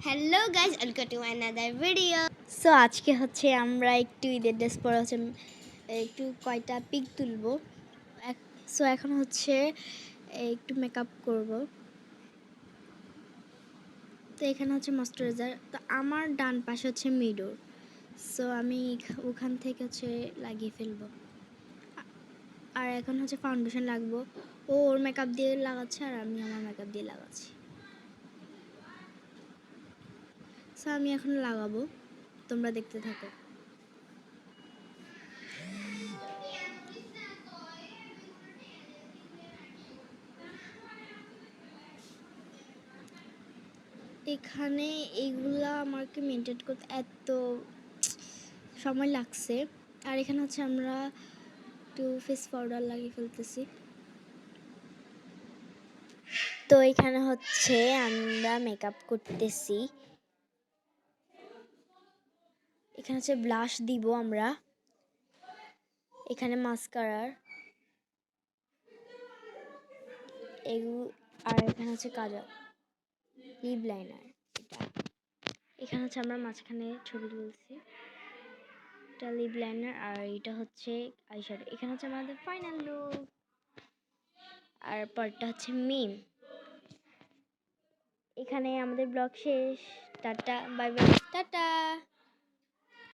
Hello guys, welcome to another video. So আজকে হচ্ছে আমরা একটু ঈদের ড্রেস পরে হচ্ছে একটু কয়টা পিক তুলবো। সো এখন হচ্ছে একটু মেকআপ করব। তো এখানে হচ্ছে ময়শ্চারাইজার, তো আমার ডান পাশে হচ্ছে মিডোর। সো আমি ওখান থেকে হচ্ছে লাগিয়ে ফেলবো। আর এখন হচ্ছে ফাউন্ডেশন লাগবো। ও ওর মেকআপ দিয়ে লাগাচ্ছে আর আমি আমার মেকআপ দিয়ে লাগাচ্ছি। সো আমি এখন লাগাবো, তোমরা দেখতে থাকো। এখানে এইগুলা আমাকে মেনটেন করতে এত সময় লাগছে। আর এখানে হচ্ছে আমরা একটু ফেস পাউডার লাগিয়ে ফেলতেছি। তো এখানে হচ্ছে আমরা মেকআপ করতেছি। এখানে হচ্ছে ব্লাশ দিব আমরা, এখানে মাস্কারার আর এখানে হচ্ছে কাজল, লিপ লাইনার। এখানে হচ্ছে আমরা মাঝখানে ছবি তুলছি, এটা লিপ লাইনার আর এটা হচ্ছে আইশ্যাডো। এখানে হচ্ছে আমাদের ফাইনাল লুক। আর পরটা হচ্ছে মিম। এখানে আমাদের ব্লগ শেষ। Tata, bye bye, tata.